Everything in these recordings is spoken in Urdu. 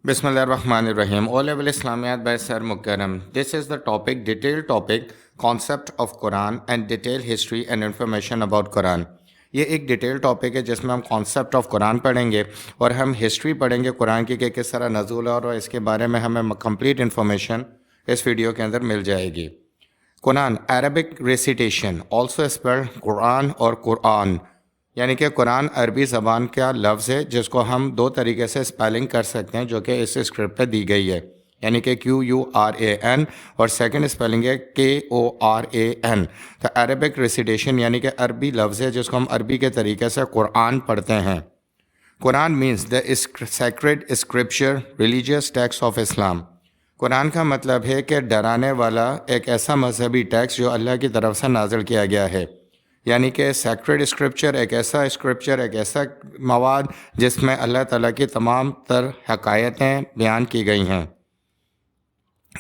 Bismillahirrahmanirrahim. O level Islamiyat by Sir Mukarram. This is the topic, detailed topic, concept of Quran and detailed history and information about Quran. یہ ایک ڈیٹیل ٹاپک ہے جس میں ہم کانسیپٹ آف قرآن پڑھیں گے اور ہم ہسٹری پڑھیں گے قرآن کی کہ کس طرح نزول ہے، اور اس کے بارے میں ہمیں کمپلیٹ انفارمیشن اس ویڈیو کے اندر مل جائے گی۔ قرآن عربک ریسیٹیشن آلسو اسپیلڈ قرآن اور قرآن، یعنی کہ قرآن عربی زبان کا لفظ ہے جس کو ہم دو طریقے سے اسپیلنگ کر سکتے ہیں جو کہ اس اسکرپٹ پہ دی گئی ہے، یعنی کہ QURAN، اور سیکنڈ اسپیلنگ ہے KORAN۔ تو عربک ریسیٹیشن یعنی کہ عربی لفظ ہے جس کو ہم عربی کے طریقے سے قرآن پڑھتے ہیں۔ Quran means the sacred scripture religious text of Islam. Quran کا مطلب ہے کہ ڈرانے والا ایک ایسا مذہبی ٹیکسٹ جو اللہ کی طرف سے نازل کیا گیا ہے، یعنی کہ سیکریڈ اسکرپچر ایک ایسا مواد جس میں اللہ تعالیٰ کی تمام تر حقائقیں بیان کی گئی ہیں۔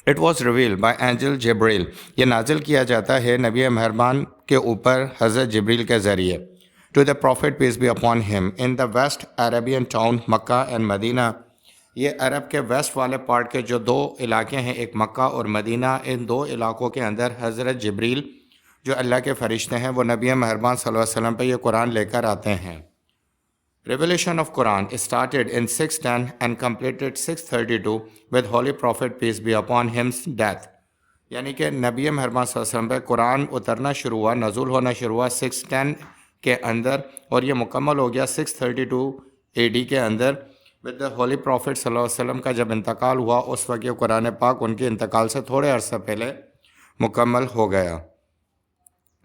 It was reveal by angel Jibril, یہ نازل کیا جاتا ہے نبی مہربان کے اوپر حضرت جبریل کے ذریعے، to the prophet peace be upon him in the west Arabian town Mecca and Medina. یہ عرب کے ویسٹ والے پارٹ کے جو دو علاقے ہیں، ایک مکہ اور مدینہ، ان دو علاقوں کے اندر حضرت جبریل جو اللہ کے فرشتے ہیں وہ نبی مہربان صلی اللہ علیہ وسلم پہ یہ قرآن لے کر آتے ہیں۔ Revelation of Quran started in 610 and completed 632 with Holy Prophet peace be upon him's death، یعنی کہ نبی مہربان صلی اللہ علیہ وسلم پہ قرآن اترنا شروع ہوا، نزول ہونا شروع ہوا 610 کے اندر، اور یہ مکمل ہو گیا 632 AD کے اندر with the Holy Prophet صلی اللہ علیہ وسلم کا جب انتقال ہوا، اس وقت یہ قرآن پاک ان کے انتقال سے تھوڑے عرصہ پہلے مکمل ہو گیا۔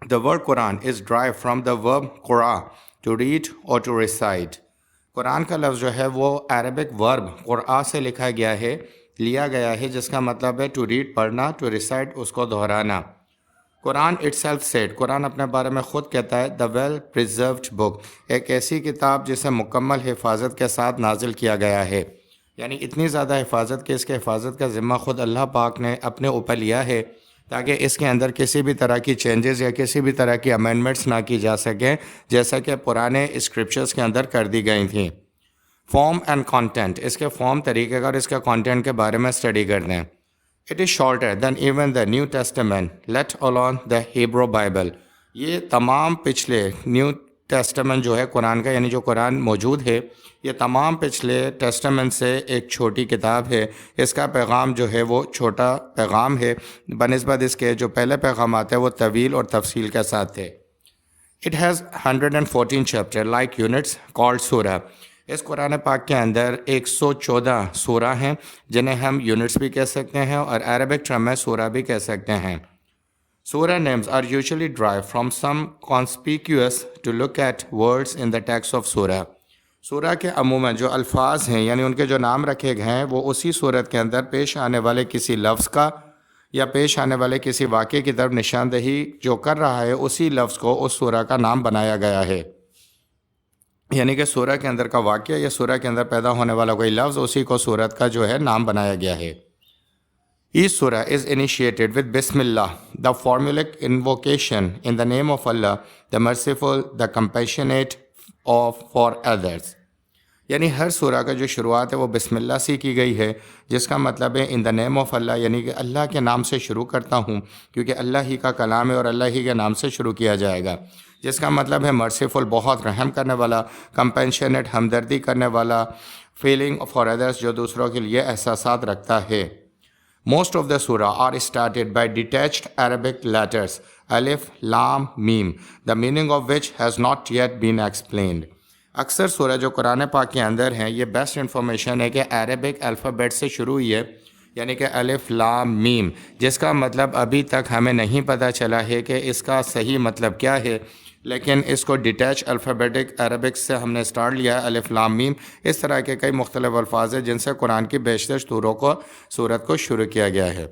The word Quran is derived from the verb قرآ، to read or to recite۔ قرآن کا لفظ جو ہے وہ عربک ورب قرآ سے لکھا گیا ہے، لیا گیا ہے، جس کا مطلب ہے ٹو ریڈ پڑھنا، ٹو ریسائٹ اس کو دہرانا۔ قرآن itself said، قرآن اپنے بارے میں خود کہتا ہے the well preserved book، ایک ایسی کتاب جسے مکمل حفاظت کے ساتھ نازل کیا گیا ہے، یعنی اتنی زیادہ حفاظت کہ اس کے حفاظت کا ذمہ خود اللہ پاک نے اپنے اوپر لیا ہے تاکہ اس کے اندر کسی بھی طرح کی چینجز یا کسی بھی طرح کی امینڈمنٹس نہ کی جا سکیں، جیسا کہ پرانے اسکرپچرز کے اندر کر دی گئی تھیں۔ فارم اینڈ کانٹینٹ، اس کے فارم طریقے کا اور اس کے کانٹینٹ کے بارے میں اسٹڈی کر دیں۔ It is shorter than even the New Testament let alone the Hebrew Bible. یہ تمام پچھلے نیو ٹیسٹمنٹ جو ہے قرآن کا، یعنی جو قرآن موجود ہے، یہ تمام پچھلے ٹیسٹمنٹ سے ایک چھوٹی کتاب ہے۔ اس کا پیغام جو ہے وہ چھوٹا پیغام ہے بنسبت اس کے جو پہلے پیغامات ہیں وہ طویل اور تفصیل کے ساتھ تھے۔ It has 114 chapter like units called سورہ۔ اس قرآن پاک کے اندر 114 سورہ ہیں جنہیں ہم یونٹس بھی کہہ سکتے ہیں اور عربک ٹرم میں سورہ بھی کہہ سکتے ہیں۔ Surah names are usually derived from some conspicuous to look at words in the text of surah۔ سورہ کے عموماً جو الفاظ ہیں یعنی ان کے جو نام رکھے گئے ہیں وہ اسی صورت کے اندر پیش آنے والے کسی لفظ کا یا پیش آنے والے کسی واقعے کی طرف نشاندہی جو کر رہا ہے اسی لفظ کو اس سورہ کا نام بنایا گیا ہے، یعنی کہ سورہ کے اندر کا واقعہ یا سورہ کے اندر پیدا ہونے والا کوئی لفظ اسی کو سورت کا جو ہے نام بنایا گیا ہے۔ Each surah is initiated with Bismillah, the formulaic invocation in the name of Allah, the merciful, the compassionate for others۔ یعنی ہر سورہ کا جو شروعات ہے وہ بسم اللہ سے کی گئی ہے، جس کا مطلب ہے ان دا نیم آف اللہ، یعنی کہ اللہ کے نام سے شروع کرتا ہوں کیونکہ اللہ ہی کا کلام ہے اور اللہ ہی کے نام سے شروع کیا جائے گا، جس کا مطلب ہے مرسیفل، بہت رحم کرنے والا، کمپینشنیٹ، ہمدردی کرنے والا، فیلنگ فار ادرس، جو دوسروں کے لیے احساسات رکھتا ہے۔ Most of the surah are started by detached Arabic letters alif, lam, mim, the meaning of which has not yet been explained۔ اکثر سورہ جو قرآن پاک کے اندر ہیں یہ بیسٹ انفارمیشن ہے کہ عربک الفابیٹ سے شروع ہوئی ہے، یعنی کہ الف لام میم، جس کا مطلب ابھی تک ہمیں نہیں پتہ چلا ہے کہ اس کا صحیح مطلب کیا ہے، لیکن اس کو ڈیٹیچ الفابیٹک عربک سے ہم نے سٹارٹ لیا ہے، الف لام میم۔ اس طرح کے کئی مختلف الفاظ ہیں جن سے قرآن کی بیشتر سورت کو شروع کیا گیا ہے۔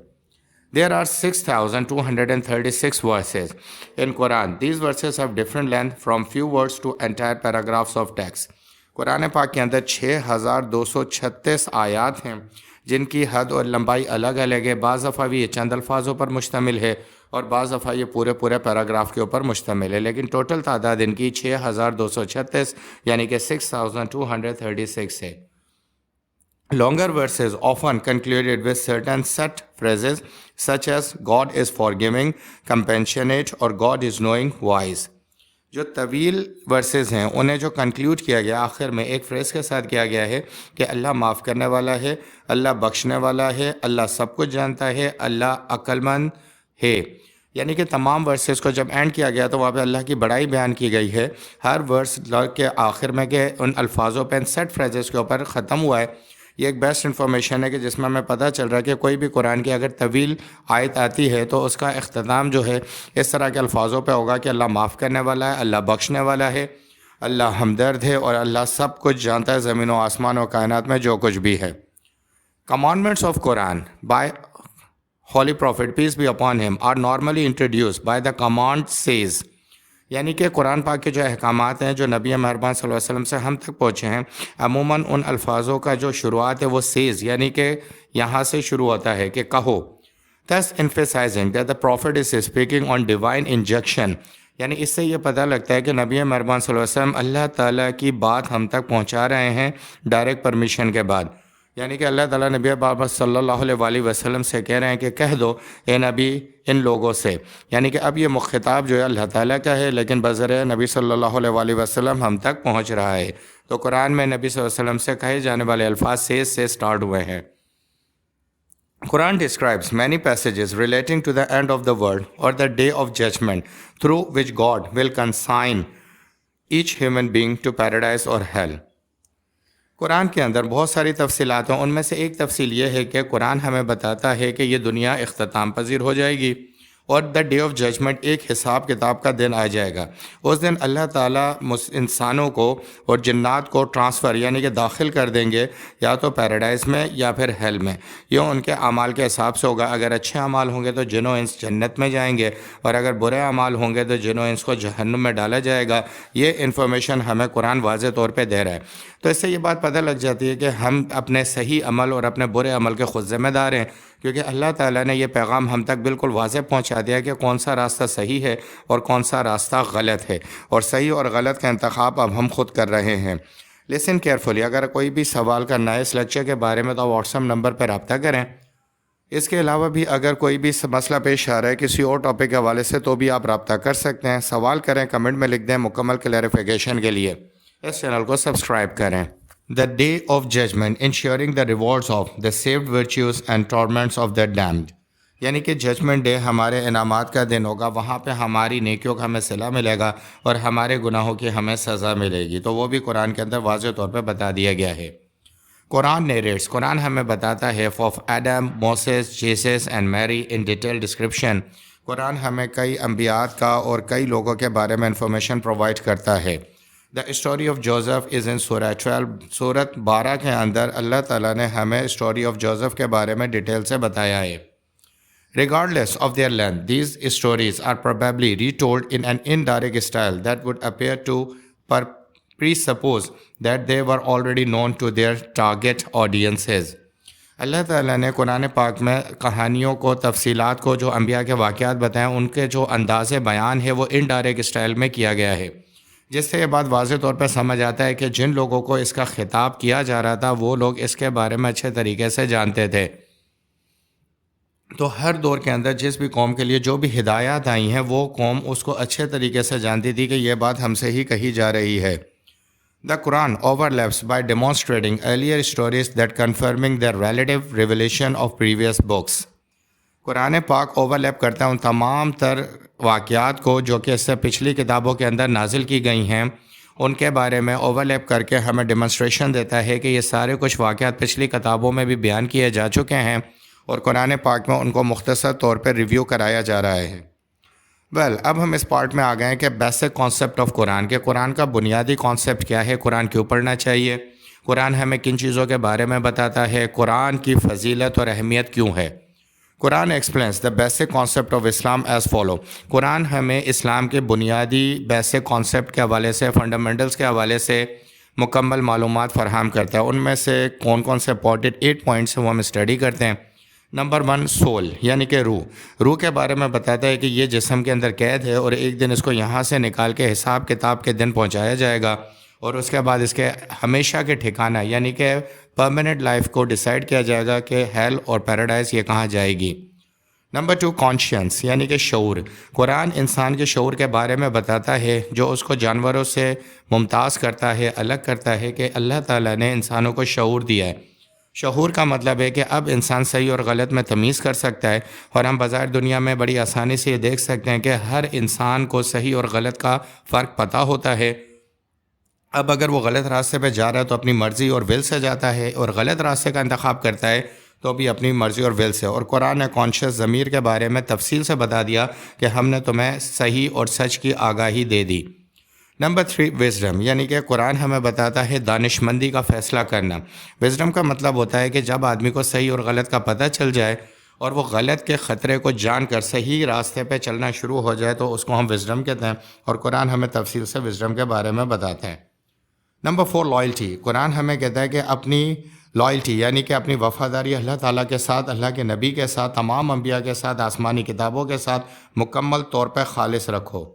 There are 6,236 verses in Quran۔ These verses have different length from few words to entire paragraphs of text۔ قرآن پاک کے اندر 6,236 آیات ہیں جن کی حد اور لمبائی الگ الگ ہے، بعض دفعہ بھی یہ چند الفاظوں پر مشتمل ہے اور بعض دفعہ یہ پورے پیراگراف کے اوپر مشتمل ہے، لیکن ٹوٹل تعداد ان کی 6,236 یعنی کہ 6,236 ہے۔ Longer verses often concluded with certain set phrases such as God is forgiving, compassionate or God is knowing, wise. جو طویل ورسز ہیں انہیں جو کنکلیوڈ کیا گیا آخر میں ایک فریز کے ساتھ کیا گیا ہے کہ اللہ معاف کرنے والا ہے، اللہ بخشنے والا ہے، اللہ سب کچھ جانتا ہے، اللہ عقل مند ہے. یعنی کہ تمام ورسز کو جب اینڈ کیا گیا تو وہاں پہ اللہ کی بڑائی بیان کی گئی ہے. ہر ورس کے آخر میں کہ ان الفاظوں پہ ان سیٹ فریزز کے اوپر ختم ہوا ہے. یہ ایک بیسٹ انفارمیشن ہے کہ جس میں ہمیں پتہ چل رہا ہے کہ کوئی بھی قرآن کی اگر طویل آیت آتی ہے تو اس کا اختتام جو ہے اس طرح کے الفاظوں پہ ہوگا کہ اللہ معاف کرنے والا ہے، اللہ بخشنے والا ہے، اللہ ہمدرد ہے اور اللہ سب کچھ جانتا ہے، زمین و آسمان و کائنات میں جو کچھ بھی ہے. Commandments of Quran by Holy Prophet, peace be upon him, are normally introduced by the command says. یعنی کہ قرآن پاک کے جو احکامات ہیں جو نبی مہربان صلی اللہ علیہ وسلم سے ہم تک پہنچے ہیں، عموماً ان الفاظوں کا جو شروعات ہے وہ سیز یعنی کہ یہاں سے شروع ہوتا ہے کہ کہو. thus emphasizing that the prophet is speaking on divine injunction. یعنی اس سے یہ پتہ لگتا ہے کہ نبی مہربان صلی اللہ علیہ وسلم اللہ تعالیٰ کی بات ہم تک پہنچا رہے ہیں ڈائریکٹ پرمیشن کے بعد. یعنی کہ اللہ تعالیٰ نبی پاک صلی اللہ علیہ وسلم سے کہہ رہے ہیں کہ کہہ دو اے نبی ان لوگوں سے. یعنی کہ اب یہ مخاطب جو ہے اللہ تعالیٰ کا ہے لیکن بذریعہ نبی صلی اللہ علیہ وسلم ہم تک پہنچ رہا ہے. تو قرآن میں نبی صلی اللہ علیہ وسلم سے کہے جانے والے الفاظ سے سٹارٹ ہوئے ہیں. Quran describes many passages relating to the end of the world or the day of judgment through which God will consign each human being to paradise or hell. قرآن کے اندر بہت ساری تفصیلات ہیں. ان میں سے ایک تفصیل یہ ہے کہ قرآن ہمیں بتاتا ہے کہ یہ دنیا اختتام پذیر ہو جائے گی اور دا ڈے آف ججمنٹ ایک حساب کتاب کا دن آ جائے گا. اس دن اللہ تعالیٰ انسانوں کو اور جنات کو ٹرانسفر یعنی کہ داخل کر دیں گے یا تو پیراڈائز میں یا پھر ہیل میں. یہ ان کے اعمال کے حساب سے ہوگا. اگر اچھے اعمال ہوں گے تو جن و انس جنت میں جائیں گے اور اگر برے اعمال ہوں گے تو جن و انس کو جہنم میں ڈالا جائے گا. یہ انفارمیشن ہمیں قرآن واضح طور پہ دے رہا ہے. تو اس سے یہ بات پتہ لگ جاتی ہے کہ ہم اپنے صحیح عمل اور اپنے برے عمل کے خود ذمہ دار ہیں کیونکہ اللہ تعالیٰ نے یہ پیغام ہم تک بالکل واضح پہنچا دیا کہ کون سا راستہ صحیح ہے اور کون سا راستہ غلط ہے اور صحیح اور غلط کا انتخاب اب ہم خود کر رہے ہیں. Listen carefully. اگر کوئی بھی سوال کرنا ہے اس لیکچر کے بارے میں تو واٹس ایپ نمبر پہ رابطہ کریں. اس کے علاوہ بھی اگر کوئی بھی مسئلہ پیش آ رہا ہے کسی اور ٹاپک کے حوالے سے تو بھی آپ رابطہ کر سکتے ہیں. سوال کریں، کمنٹ میں لکھ دیں مکمل کلیریفیکیشن کے لیے. اس چینل کو سبسکرائب کریں. The day of judgment ensuring the rewards of the saved virtues and torments of the damned. یعنی کہ ججمنٹ ڈے ہمارے انعامات کا دن ہوگا. وہاں پہ ہماری نیکیوں کا ہمیں صلہ ملے گا اور ہمارے گناہوں کی ہمیں سزا ملے گی. تو وہ بھی قرآن کے اندر واضح طور پہ بتا دیا گیا ہے. قرآن نیریٹس. قرآن ہمیں بتاتا ہے آف ایڈم، موسیس، جیسس اینڈ میری ان ڈیٹیل ڈسکرپشن. قرآن ہمیں کئی انبیاء کا اور کئی لوگوں کے بارے میں انفارمیشن پرووائڈ کرتا ہے. دا اسٹوری آف جوزف از ان سورہ 12. سورت 12 کے اندر اللہ تعالیٰ نے ہمیں اسٹوری آف جوزف کے بارے میں ڈیٹیل سے بتایا ہے. Regardless of their length, these stories are probably retold in an indirect style that would appear to presuppose that they were already known to their target audiences. اللہ تعالیٰ نے قرآن پاک میں کہانیوں کو، تفصیلات کو، جو انبیاء کے واقعات بتائیں ان کے جو انداز بیان ہے وہ انڈائریکٹ اسٹائل میں کیا گیا ہے، جس سے یہ بات واضح طور پہ سمجھ آتا ہے کہ جن لوگوں کو اس کا خطاب کیا جا رہا تھا وہ لوگ اس کے بارے میں اچھے طریقے سے جانتے تھے. تو ہر دور کے اندر جس بھی قوم کے لیے جو بھی ہدایات آئی ہیں وہ قوم اس کو اچھے طریقے سے جانتی تھی کہ یہ بات ہم سے ہی کہی جا رہی ہے. The Quran overlaps by demonstrating earlier stories that confirming the relative revelation of previous books. قرآن پاک اوورلیپ کرتا ہے ان تمام تر واقعات کو جو کہ اس سے پچھلی کتابوں کے اندر نازل کی گئی ہیں، ان کے بارے میں اوورلیپ کر کے ہمیں ڈیمونسٹریشن دیتا ہے کہ یہ سارے کچھ واقعات پچھلی کتابوں میں بھی بیان کیے جا چکے ہیں اور قرآن پاک میں ان کو مختصر طور پہ ریویو کرایا جا رہا ہے. اب ہم اس پارٹ میں آ گئے ہیں کہ بیسک کانسیپٹ آف قرآن، کہ قرآن کا بنیادی کانسیپٹ کیا ہے، قرآن کیوں پڑھنا چاہیے، قرآن ہمیں کن چیزوں کے بارے میں بتاتا ہے، قرآن کی فضیلت اور اہمیت کیوں ہے. Quran explains the basic concept of Islam as follow. Quran ہمیں اسلام کے بنیادی بیسک کانسیپٹ کے حوالے سے، فنڈامنٹلس کے حوالے سے مکمل معلومات فراہم کرتا ہے. ان میں سے کون کون سے امپورٹنٹ 8 پوائنٹس ہیں وہ ہم اسٹڈی کرتے ہیں. نمبر 1 سول یعنی کہ روح کے بارے میں بتاتا ہے کہ یہ جسم کے اندر قید ہے اور ایک دن اس کو یہاں سے نکال کے حساب کتاب کے دن پہنچایا جائے گا اور اس کے بعد اس کے ہمیشہ کے ٹھکانہ یعنی کہ پرماننٹ لائف کو ڈیسائیڈ کیا جائے گا کہ ہیل اور پیراڈائز یہ کہاں جائے گی۔ نمبر 2 کانشینس یعنی کہ شعور۔ قرآن انسان کے شعور کے بارے میں بتاتا ہے جو اس کو جانوروں سے ممتاز کرتا ہے، الگ کرتا ہے، کہ اللہ تعالیٰ نے انسانوں کو شعور دیا ہے۔ شعور کا مطلب ہے کہ اب انسان صحیح اور غلط میں تمیز کر سکتا ہے، اور ہم بظاہر دنیا میں بڑی آسانی سے یہ دیکھ سکتے ہیں کہ ہر انسان کو صحیح اور غلط کا فرق پتہ ہوتا ہے۔ اب اگر وہ غلط راستے پہ جا رہا ہے تو اپنی مرضی اور ول سے جاتا ہے، اور غلط راستے کا انتخاب کرتا ہے تو بھی اپنی مرضی اور ول سے۔ اور قرآن نے کانشیس ضمیر کے بارے میں تفصیل سے بتا دیا کہ ہم نے تمہیں صحیح اور سچ کی آگاہی دے دی۔ نمبر 3 وزڈم یعنی کہ قرآن ہمیں بتاتا ہے دانش مندی کا فیصلہ کرنا۔ وزڈم کا مطلب ہوتا ہے کہ جب آدمی کو صحیح اور غلط کا پتہ چل جائے اور وہ غلط کے خطرے کو جان کر صحیح راستے پہ چلنا شروع ہو جائے تو اس کو ہم وزڈم کہتے ہیں، اور قرآن ہمیں تفصیل سے وزڈم کے بارے میں بتاتا ہے۔ Number 4 loyalty. قرآن ہمیں کہتا ہے کہ اپنی لائلٹی یعنی کہ اپنی وفاداری اللہ تعالیٰ کے ساتھ، اللہ کے نبی کے ساتھ، تمام انبیاء کے ساتھ، آسمانی کتابوں کے ساتھ مکمل طور پہ خالص رکھو۔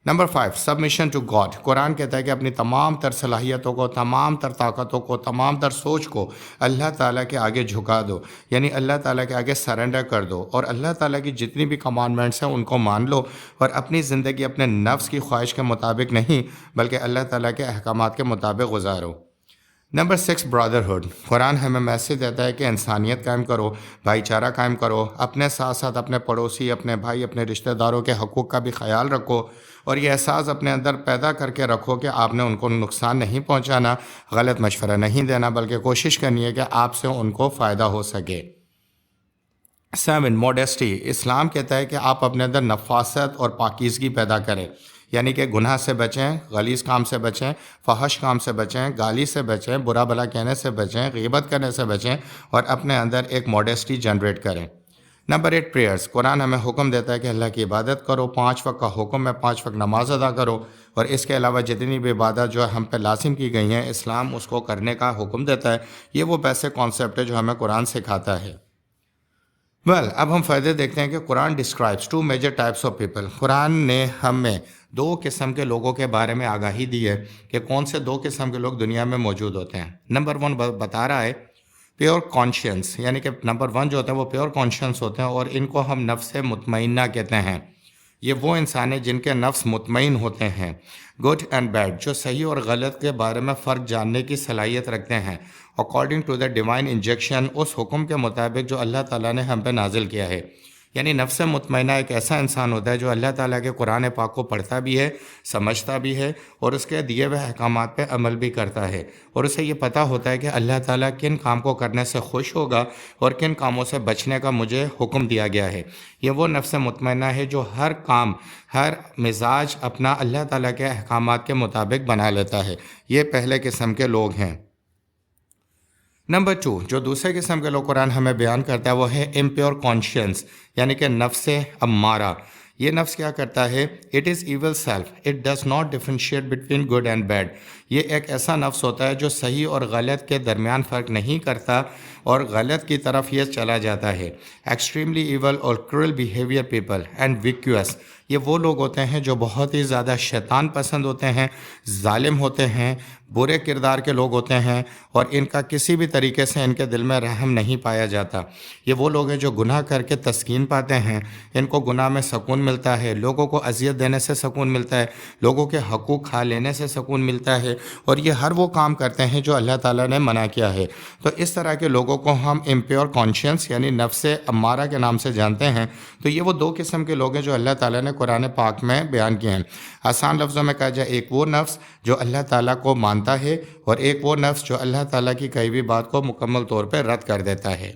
Number 5 submission to God. Quran کہتا ہے کہ اپنی تمام تر صلاحیتوں کو، تمام تر طاقتوں کو، تمام تر سوچ کو اللہ تعالیٰ کے آگے جھکا دو، یعنی اللہ تعالیٰ کے آگے سرنڈر کر دو، اور اللہ تعالیٰ کی جتنی بھی کمانڈمنٹس ہیں ان کو مان لو، اور اپنی زندگی اپنے نفس کی خواہش کے مطابق نہیں بلکہ اللہ تعالیٰ کے احکامات کے مطابق گزارو۔ Number 6 brotherhood. قرآن ہمیں میسج دیتا ہے کہ انسانیت قائم کرو، بھائی چارہ قائم کرو، اپنے ساتھ ساتھ اپنے پڑوسی، اپنے بھائی، اپنے رشتہ داروں کے حقوق کا بھی خیال رکھو، اور یہ احساس اپنے اندر پیدا کر کے رکھو کہ آپ نے ان کو نقصان نہیں پہنچانا، غلط مشورہ نہیں دینا، بلکہ کوشش کرنی ہے کہ آپ سے ان کو فائدہ ہو سکے۔ 7 موڈیسٹی۔ اسلام کہتا ہے کہ آپ اپنے اندر نفاست اور پاکیزگی پیدا کریں، یعنی کہ گناہ سے بچیں، غلیظ کام سے بچیں، فحش کام سے بچیں، گالی سے بچیں، برا بھلا کہنے سے بچیں، غیبت کرنے سے بچیں، اور اپنے اندر ایک موڈیسٹی جنریٹ کریں۔ Number 8 prayers. قرآن ہمیں حکم دیتا ہے کہ اللہ کی عبادت کرو، 5 وقت کا حکم ہے، 5 وقت نماز ادا کرو، اور اس کے علاوہ جتنی بھی عبادت جو ہم پہ لازم کی گئی ہیں اسلام اس کو کرنے کا حکم دیتا ہے۔ یہ وہ بیسک کانسیپٹ ہے جو ہمیں قرآن سکھاتا ہے۔ اب ہم فائدے دیکھتے ہیں کہ Quran describes 2 major types of people. Quran نے ہمیں 2 قسم کے لوگوں کے بارے میں آگاہی دی ہے کہ کون سے 2 قسم کے لوگ دنیا میں موجود ہوتے ہیں۔ نمبر 1 بتا رہا ہے پیور کانشینس، یعنی کہ نمبر 1 جو ہوتا ہے وہ پیور کانشینس ہوتے ہیں، اور ان کو ہم نفس مطمئنہ کہتے ہیں۔ یہ وہ انسان ہیں جن کے نفس مطمئن ہوتے ہیں، گڈ اینڈ بیڈ، جو صحیح اور غلط کے بارے میں فرق جاننے کی صلاحیت رکھتے ہیں according to the divine injection, اس حکم کے مطابق جو اللہ تعالیٰ نے ہم پہ نازل کیا ہے۔ یعنی نفس مطمئنہ ایک ایسا انسان ہوتا ہے جو اللہ تعالیٰ کے قرآن پاک کو پڑھتا بھی ہے، سمجھتا بھی ہے، اور اس کے دیے ہوئے احکامات پہ عمل بھی کرتا ہے، اور اسے یہ پتہ ہوتا ہے کہ اللہ تعالیٰ کن کام کو کرنے سے خوش ہوگا اور کن کاموں سے بچنے کا مجھے حکم دیا گیا ہے۔ یہ وہ نفس مطمئنہ ہے جو ہر کام، ہر مزاج اپنا اللہ تعالیٰ کے احکامات کے مطابق بنا لیتا ہے۔ یہ پہلے قسم کے لوگ ہیں۔ نمبر 2 جو دوسرے قسم کے لوگ قرآن ہمیں بیان کرتا ہے وہ ہے امپیور کانشینس، یعنی کہ نفس امارہ۔ یہ نفس کیا کرتا ہے؟ It is evil self, it does not differentiate between good and bad. یہ ایک ایسا نفس ہوتا ہے جو صحیح اور غلط کے درمیان فرق نہیں کرتا اور غلط کی طرف یہ چلا جاتا ہے۔ ایکسٹریملی ایول اور کرول بیہیویئر پیپل اینڈ ویکیوس، یہ وہ لوگ ہوتے ہیں جو بہت ہی زیادہ شیطان پسند ہوتے ہیں، ظالم ہوتے ہیں، برے کردار کے لوگ ہوتے ہیں، اور ان کا کسی بھی طریقے سے ان کے دل میں رحم نہیں پایا جاتا۔ یہ وہ لوگ ہیں جو گناہ کر کے تسکین پاتے ہیں، ان کو گناہ میں سکون ملتا ہے، لوگوں کو اذیت دینے سے سکون ملتا ہے، لوگوں کے حقوق کھا لینے سے سکون ملتا ہے، اور یہ ہر وہ کام کرتے ہیں جو اللہ تعالیٰ نے منع کیا ہے۔ تو اس طرح کے لوگوں کو ہم امپیور کانشینس یعنی نفس امارہ کے نام سے جانتے ہیں۔ تو یہ وہ 2 قسم کے لوگ ہیں جو اللہ تعالیٰ نے قرآن پاک میں بیان کیے ہیں۔ آسان لفظوں میں کہا جائے، ایک وہ نفس جو اللہ تعالیٰ کو مانتا ہے، اور ایک وہ نفس جو اللہ تعالیٰ کی کہی ہوئی بات کو مکمل طور پہ رد کر دیتا ہے۔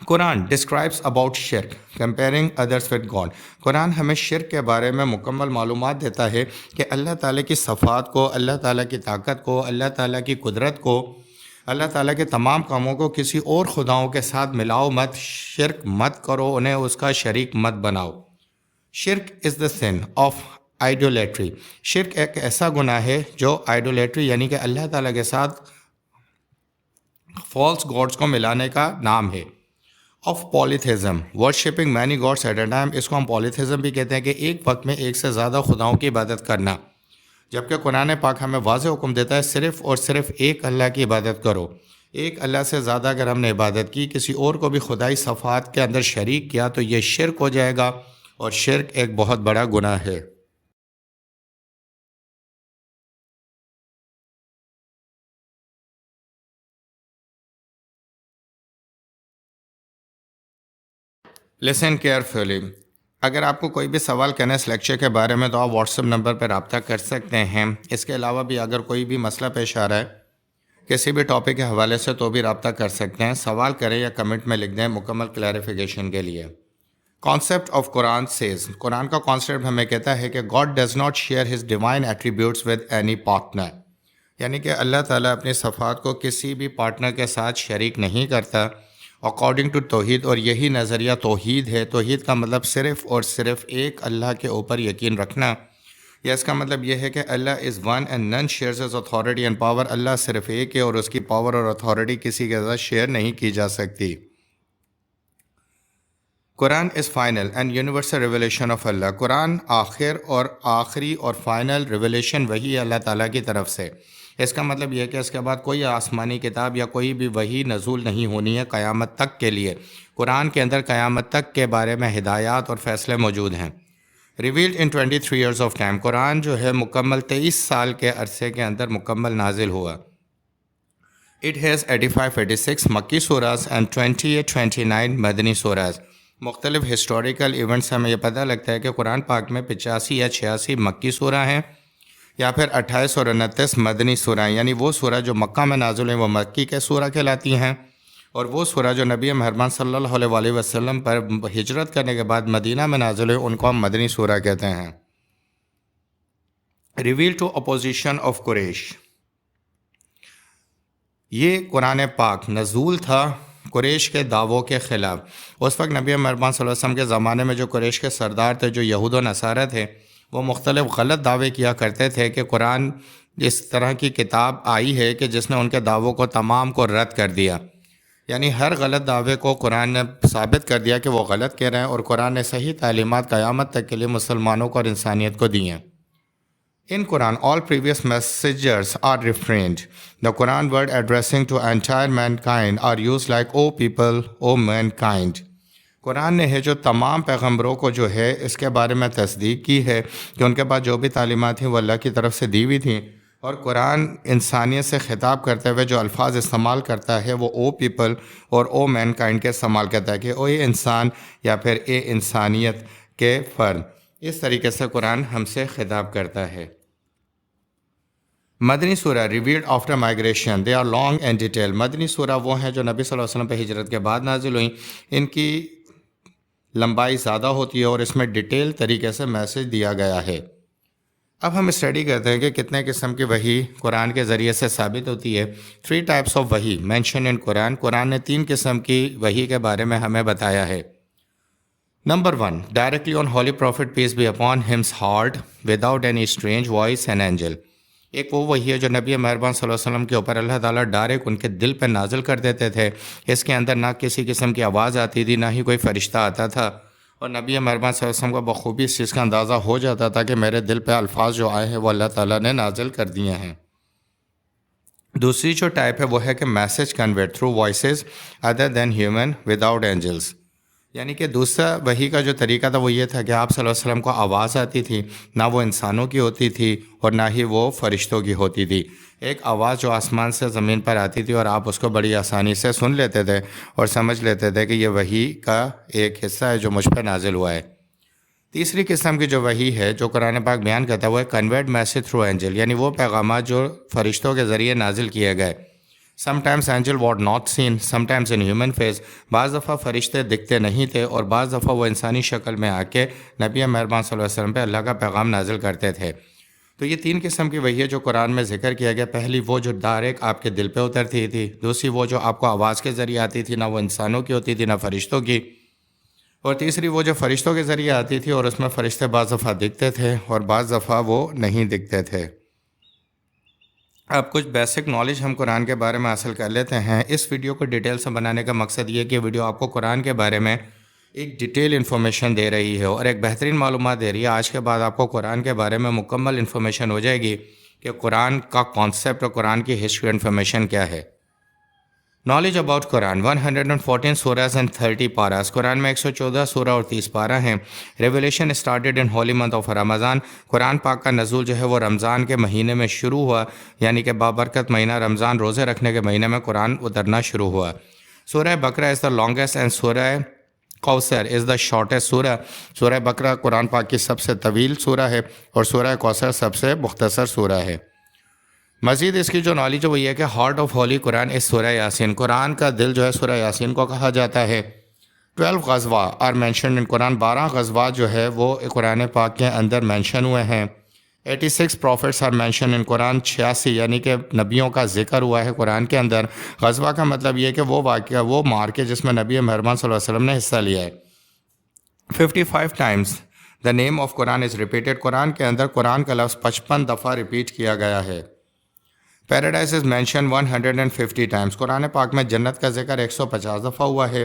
قرآن ڈسکرائبس اباؤٹ شرک کمپیئرنگ ادرس ود گاڈ۔ قرآن ہمیں شرک کے بارے میں مکمل معلومات دیتا ہے کہ اللہ تعالیٰ کی صفات کو، اللہ تعالیٰ کی طاقت کو، اللہ تعالیٰ کی قدرت کو، اللہ تعالیٰ کے تمام کاموں کو کسی اور خداؤں کے ساتھ ملاؤ مت، شرک مت کرو، انہیں اس کا شریک مت بناؤ۔ شرک از دا سن آف آئیڈولیٹری۔ شرک ایک ایسا گناہ ہے جو آئیڈولیٹری یعنی کہ اللہ تعالیٰ کے ساتھ فالس گاڈس کو ملانے کا نام ہے۔ Of polytheism, worshipping many gods at a time, اس کو ہم پولیتھزم بھی کہتے ہیں کہ ایک وقت میں ایک سے زیادہ خداؤں کی عبادت کرنا۔ جبکہ قرآن پاک ہمیں واضح حکم دیتا ہے صرف اور صرف ایک اللہ کی عبادت کرو. ایک اللہ سے زیادہ اگر ہم نے عبادت کی، کسی اور کو بھی خدائی صفات کے اندر شریک کیا، تو یہ شرک ہو جائے گا، اور شرک ایک بہت بڑا گناہ ہے. Listen carefully. اگر آپ کو کوئی بھی سوال کرنا ہے اس لیکچر کے بارے میں تو آپ واٹس ایپ نمبر پر رابطہ کر سکتے ہیں. اس کے علاوہ بھی اگر کوئی بھی مسئلہ پیش آ رہا ہے کسی بھی ٹاپک کے حوالے سے تو بھی رابطہ کر سکتے ہیں. سوال کریں یا کمنٹ میں لکھ دیں مکمل کلیریفیکیشن کے لیے. Concept of Quran says. Quran کا کانسیپٹ ہمیں کہتا ہے کہ God does not share his divine attributes with any partner. یعنی کہ اللہ تعالیٰ اپنی صفات کو کسی بھی پارٹنر کے ساتھ شریک نہیں کرتا اکارڈنگ ٹو توحید. اور یہی نظریہ توحید ہے. توحید کا مطلب صرف اور صرف ایک اللہ کے اوپر یقین رکھنا. یا اس کا مطلب یہ ہے کہ Allah is one and none shares his authority and power. Allah صرف ایک ہے اور اس کی پاور اور اتھارٹی کسی کے ساتھ شیئر نہیں کی جا سکتی. Quran is final and universal revelation of Allah. Quran آخر اور آخری اور فائنل ریویلیشن وہی ہے اللہ تعالیٰ کی طرف سے. اس کا مطلب یہ ہے کہ اس کے بعد کوئی آسمانی کتاب یا کوئی بھی وحی نزول نہیں ہونی ہے قیامت تک کے لیے. قرآن کے اندر قیامت تک کے بارے میں ہدایات اور فیصلے موجود ہیں. Revealed in 23 years of time. Quran جو ہے مکمل 23 سال کے عرصے کے اندر مکمل نازل ہوا. اٹ ہیز 85-86 مکی سوراز اینڈ 28-29 مدنی سوراز. مختلف ہسٹوریکل ایونٹس سے ہمیں یہ پتہ لگتا ہے کہ قرآن پاک میں 85 یا 86 مکی سورہ ہیں یا پھر 28 اور 29 مدنی سورہ ہیں. یعنی وہ سورہ جو مکہ میں نازل ہیں وہ مکی کے سورہ کہلاتی ہیں، اور وہ سورہ جو نبی مہربان صلی اللہ علیہ وسلم پر ہجرت کرنے کے بعد مدینہ میں نازل ہوئی ان کو ہم مدنی سورہ کہتے ہیں. ریویل ٹو اپوزیشن آف قریش. یہ قرآن پاک نزول تھا قریش کے دعووں کے خلاف. اس وقت نبی مہربان صلی اللہ علیہ وسلم کے زمانے میں جو قریش کے سردار تھے، جو یہود و نصارہ تھے، وہ مختلف غلط دعوے کیا کرتے تھے کہ قرآن اس طرح کی کتاب آئی ہے کہ جس نے ان کے دعووں کو تمام کو رد کر دیا. یعنی ہر غلط دعوے کو قرآن نے ثابت کر دیا کہ وہ غلط کہہ رہے ہیں، اور قرآن نے صحیح تعلیمات قیامت تک کے لیے مسلمانوں کو اور انسانیت کو دی ہیں. In Quran, all previous messengers are refrained. The Quran word addressing to entire mankind are used like, O people, O mankind. قرآن نے ہے جو تمام پیغمبروں کو جو ہے اس کے بارے میں تصدیق کی ہے کہ ان کے پاس جو بھی تعلیمات تھیں وہ اللہ کی طرف سے دی ہوئی تھیں. اور قرآن انسانیت سے خطاب کرتے ہوئے جو الفاظ استعمال کرتا ہے وہ او پیپل اور او مین کائنڈ کے استعمال کرتا ہے کہ او اے انسان یا پھر اے انسانیت کے فرد. اس طریقے سے قرآن ہم سے خطاب کرتا ہے. مدنی سورہ revealed after migration. They are long and detail. مدنی سورہ وہ ہیں جو نبی صلی اللہ علیہ وسلم پہ ہجرت کے بعد نازل ہوئیں. ان کی لمبائی زیادہ ہوتی ہے اور اس میں ڈیٹیل طریقے سے میسج دیا گیا ہے. اب ہم اسٹڈی کرتے ہیں کہ کتنے قسم کی وحی قرآن کے ذریعے سے ثابت ہوتی ہے. 3 types آف وحی مینشن ان قرآن. قرآن نے 3 قسم کی وحی کے بارے میں ہمیں بتایا ہے. Number 1, directly on holy prophet peace be upon him's heart without any strange voice and angel. ایک وہ وحی ہے جو نبی مہربان صلی اللہ علیہ وسلم کے اوپر اللہ تعالیٰ ڈائریکٹ ان کے دل پہ نازل کر دیتے تھے. اس کے اندر نہ کسی قسم کی آواز آتی تھی، نہ ہی کوئی فرشتہ آتا تھا، اور نبی مہربان صلی اللہ علیہ وسلم کو بخوبی اس چیز کا اندازہ ہو جاتا تھا کہ میرے دل پہ الفاظ جو آئے ہیں وہ اللہ تعالیٰ نے نازل کر دیے ہیں. دوسری جو ٹائپ ہے وہ ہے کہ message conveyed through voices other than human without angels. یعنی کہ دوسرا وحی کا جو طریقہ تھا وہ یہ تھا کہ آپ صلی اللہ علیہ وسلم کو آواز آتی تھی، نہ وہ انسانوں کی ہوتی تھی اور نہ ہی وہ فرشتوں کی ہوتی تھی. ایک آواز جو آسمان سے زمین پر آتی تھی اور آپ اس کو بڑی آسانی سے سن لیتے تھے اور سمجھ لیتے تھے کہ یہ وحی کا ایک حصہ ہے جو مجھ پہ نازل ہوا ہے. تیسری قسم کی جو وحی ہے جو قرآن پاک بیان کرتا ہے وہ ہے کنورٹ میسج تھرو اینجل. یعنی وہ پیغامات جو فرشتوں کے ذریعے نازل کیے گئے. Some times angel what not seen some times in human face. بعض دفعہ فرشتے دکھتے نہیں تھے اور بعض دفعہ وہ انسانی شکل میں آ کے نبی مہربان صلی اللہ علیہ وسلم پہ اللہ کا پیغام نازل کرتے تھے. تو یہ 3 قسم کی وحی ہے جو قرآن میں ذکر کیا گیا. پہلی وہ جو ڈائریکٹ آپ کے دل پہ اترتی تھی. دوسری وہ جو آپ کو آواز کے ذریعے آتی تھی، نہ وہ انسانوں کی ہوتی تھی نہ فرشتوں کی. اور تیسری وہ جو فرشتوں کے ذریعے آتی تھی اور اس میں فرشتے بعض دفعہ دکھتے تھے اور بعض دفعہ وہ نہیں دکھتے تھے. اب کچھ بیسک نالج ہم قرآن کے بارے میں حاصل کر لیتے ہیں. اس ویڈیو کو ڈیٹیل سے بنانے کا مقصد یہ کہ ویڈیو آپ کو قرآن کے بارے میں ایک ڈیٹیل انفارمیشن دے رہی ہے اور ایک بہترین معلومات دے رہی ہے۔ آج کے بعد آپ کو قرآن کے بارے میں مکمل انفارمیشن ہو جائے گی کہ قرآن کا کانسیپٹ اور قرآن کی ہسٹری انفارمیشن کیا ہے۔ Knowledge about Quran 114 surahs and 30 paras. Quran میں 114 سورہ اور 30 پارہ ہیں۔ Revelation started in holy month of Ramadan. Quran پاک کا نزول جو ہے وہ رمضان کے مہینے میں شروع ہوا، یعنی کہ بابرکت مہینہ رمضان روزے رکھنے کے مہینے میں قرآن اترنا شروع ہوا۔ سورہ بقرہ از دا لانگیسٹ اینڈ سورہ کوثر از دا شارٹیسٹ سورہ۔ سورہ بقرہ قرآن پاک کی سب سے طویل سورہ ہے اور سورہ کوثر سب سے مختصر سورہ ہے۔ مزید اس کی جو نالج ہے وہ یہ ہے کہ ہارٹ آف ہولی قرآن اس سورہ یاسین، قرآن کا دل جو ہے سورہ یاسین کو کہا جاتا ہے۔ 12 غزوہ آر مینشنڈ ان قرآن، 12 غزوات جو ہے وہ قرآن پاک کے اندر مینشن ہوئے ہیں۔ 86 پروفٹس آر مینشن ان قرآن، 86 یعنی کہ نبیوں کا ذکر ہوا ہے قرآن کے اندر۔ غزوہ کا مطلب یہ ہے کہ وہ واقعہ، وہ مارکے جس میں نبی مہربان صلی اللہ علیہ وسلم نے حصہ لیا ہے۔ 55 times the name of Quran is repeated, Quran کے اندر قرآن کا لفظ 55 دفعہ ریپیٹ کیا گیا ہے۔ پیراڈائز از مینشن 150 ٹائمز، قرآن پاک میں جنت کا ذکر 150 دفعہ ہوا ہے۔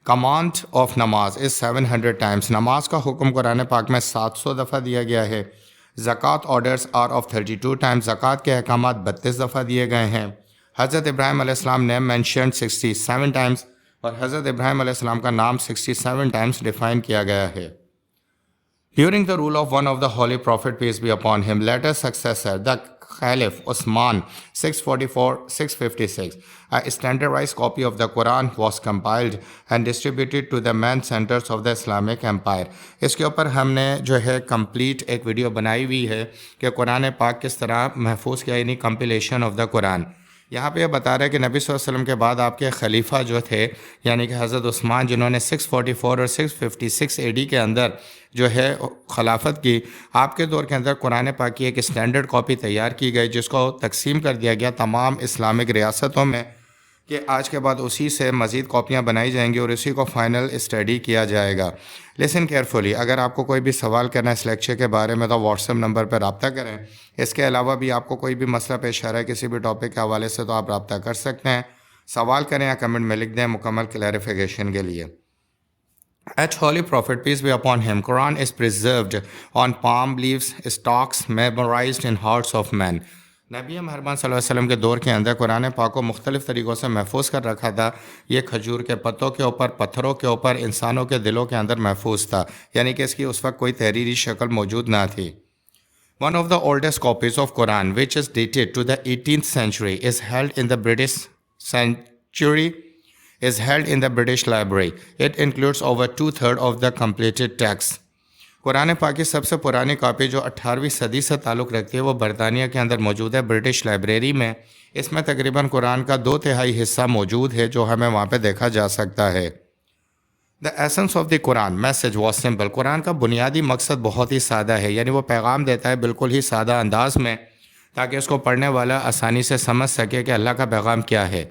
کمانڈ آف نماز از 700 ٹائمز، نماز کا حکم قرآن پاک میں 700 دفعہ دیا گیا ہے۔ زکوٰۃ آرڈرز آر آف 32 ٹائمز، زکوٰۃ کے احکامات 32 دفعہ دیے گئے ہیں۔ حضرت ابراہیم علیہ السلام نیم مینشنڈ 67 ٹائمز، اور حضرت ابراہیم علیہ السلام کا نام 67 ٹائمز ڈیفائن کیا گیا ہے۔ During the rule of one of the holy prophet, peace be upon him, later successor, the Caliph Osman, 644-656, a standardized copy of the Quran was compiled and distributed to the main centers of the Islamic Empire. اس کے اوپر ہم نے جو ہے کمپلیٹ ایک ویڈیو بنائی ہوئی ہے کہ قرآن پاک کس طرح محفوظ کیا، یعنی کمپلیشن آف دا قرآن۔ یہاں پہ یہ بتا رہا ہے کہ نبی صلی اللہ علیہ وسلم کے بعد آپ کے خلیفہ جو تھے یعنی کہ حضرت عثمان، جنہوں نے 644 اور 656 AD کے اندر جو ہے خلافت کی، آپ کے دور کے اندر قرآن پاک کی ایک اسٹینڈرڈ کاپی تیار کی گئی جس کو تقسیم کر دیا گیا تمام اسلامک ریاستوں میں کہ آج کے بعد اسی سے مزید کاپیاں بنائی جائیں گی اور اسی کو فائنل اسٹڈی کیا جائے گا۔ لسن کیئرفلی، اگر آپ کو کوئی بھی سوال کرنا ہے اس لیکچر کے بارے میں تو واٹس ایپ نمبر پر رابطہ کریں۔ اس کے علاوہ بھی آپ کو کوئی بھی مسئلہ پیش آ رہا ہے کسی بھی ٹاپک کے حوالے سے تو آپ رابطہ کر سکتے ہیں، سوال کریں یا کمنٹ میں لکھ دیں مکمل کلیریفیکیشن کے لیے۔ At Holy Prophet, peace be upon him, Quran is preserved on palm leaves, stalks, memorized in hearts of men. نبی مہربان صلی اللہ علیہ وسلم کے دور کے اندر قرآن پاک کو مختلف طریقوں سے محفوظ کر رکھا تھا۔ یہ کھجور کے پتوں کے اوپر، پتھروں کے اوپر، انسانوں کے دلوں کے اندر محفوظ تھا، یعنی کہ اس کی اس وقت کوئی تحریری شکل موجود نہ تھی۔ One of the oldest copies of Quran, which is dated to the 18th century, is held in the British Library. It includes over 2/3 of the completed text. قرآن پاک کی سب سے پرانی کاپی جو 18ویں صدی سے تعلق رکھتی ہے وہ برطانیہ کے اندر موجود ہے، برٹش لائبریری میں۔ اس میں تقریباً قرآن کا 2/3 حصہ موجود ہے جو ہمیں وہاں پہ دیکھا جا سکتا ہے۔ The essence of the Quran message was simple. قرآن کا بنیادی مقصد بہت ہی سادہ ہے، یعنی وہ پیغام دیتا ہے بالکل ہی سادہ انداز میں تاکہ اس کو پڑھنے والا آسانی سے سمجھ سکے کہ اللہ کا پیغام کیا ہے۔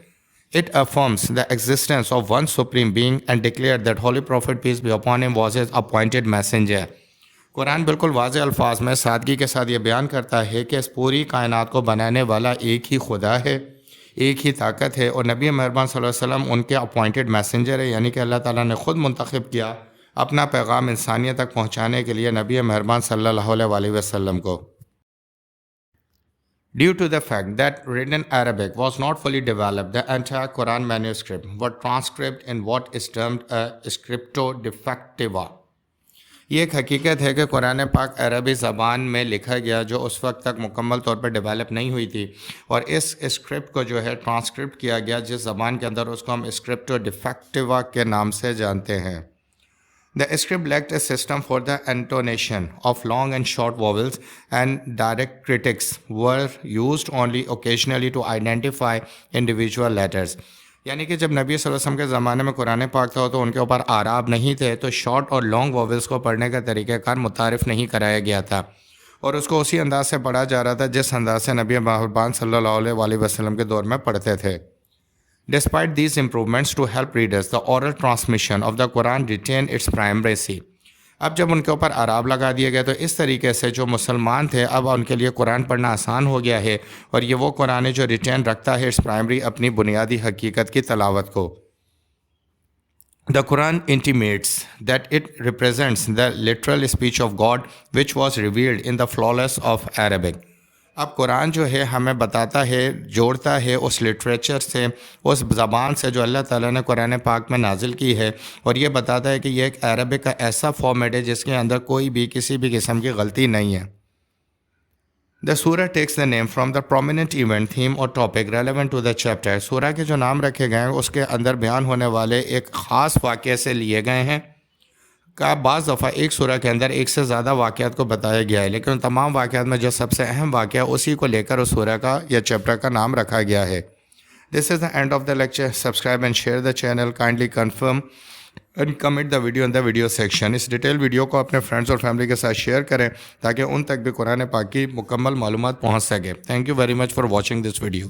It affirms the existence of one supreme being and declared that Holy Prophet, peace be upon him, was his appointed messenger. قرآن بالکل واضح الفاظ میں سادگی کے ساتھ یہ بیان کرتا ہے کہ اس پوری کائنات کو بنانے والا ایک ہی خدا ہے، ایک ہی طاقت ہے، اور نبی مہربان صلی اللہ علیہ وسلم ان کے اپوائنٹڈ میسنجر ہے، یعنی کہ اللہ تعالیٰ نے خود منتخب کیا اپنا پیغام انسانیت تک پہنچانے کے لیے نبی مہربان صلی اللہ علیہ وسلم کو۔ Due to the fact that written Arabic was not fully developed, the entire Quran manuscript was transcribed in what is termed a scripto defectiva. یہ ایک حقیقت ہے کہ قرآن پاک عربی زبان میں لکھا گیا جو اس وقت تک مکمل طور پر ڈیولپ نہیں ہوئی تھی، اور اس اسکرپٹ کو جو ہے ٹرانسکرپٹ کیا گیا جس زبان کے اندر، اس کو ہم اسکرپٹو ڈیفیکٹیوا کے نام سے جانتے ہیں۔ The script lacked a system for the intonation of long and short vowels, and diacritics were used only occasionally to identify individual letters. یعنی کہ جب نبی صلی اللہ علیہ وسلم کے زمانے میں قرآن پاک تھا تو ان کے اوپر اعراب نہیں تھے، تو شارٹ اور لانگ وویلس کو پڑھنے کا طریقہ کار متعارف نہیں کرایا گیا تھا، اور اس کو اسی انداز سے پڑھا جا رہا تھا جس انداز سے نبی مہربان صلی اللہ علیہ وسلم کے دور میں پڑھتے تھے۔ Despite these improvements to help readers, the oral transmission of the Quran retained its primacy. اب جب ان کے اوپر اعراب لگا دیے گئے تو اس طریقے سے جو مسلمان تھے اب ان کے لیے قرآن پڑھنا آسان ہو گیا ہے، اور یہ وہ قرآن ہے جو ریٹین رکھتا ہے اٹس پرائمری، اپنی بنیادی حقیقت کی تلاوت کو۔ The Quran intimates that it represents the literal speech of God which was revealed in the flawless of Arabic. اب قرآن جو ہے ہمیں بتاتا ہے، جوڑتا ہے اس لٹریچر سے، اس زبان سے جو اللہ تعالیٰ نے قرآن پاک میں نازل کی ہے، اور یہ بتاتا ہے کہ یہ ایک عربک کا ایسا فارمیٹ ہے جس کے اندر کوئی بھی کسی بھی قسم کی غلطی نہیں ہے۔ The surah takes the name from the prominent event, theme or topic relevant to the chapter. سورہ کے جو نام رکھے گئے ہیں اس کے اندر بیان ہونے والے ایک خاص واقعے سے لیے گئے ہیں۔ کا بعض دفعہ ایک سورہ کے اندر ایک سے زیادہ واقعات کو بتایا گیا ہے، لیکن تمام واقعات میں جو سب سے اہم واقعہ اسی کو لے کر اس سورہ کا یا چیپٹر کا نام رکھا گیا ہے۔ This is the end of the lecture. Subscribe and share the channel. Kindly confirm and comment the video in the video section. اس ڈیٹیل ویڈیو کو اپنے فرینڈز اور فیملی کے ساتھ شیئر کریں تاکہ ان تک بھی قرآن پاک کی مکمل معلومات پہنچ سکے۔ Thank you very much for watching this video.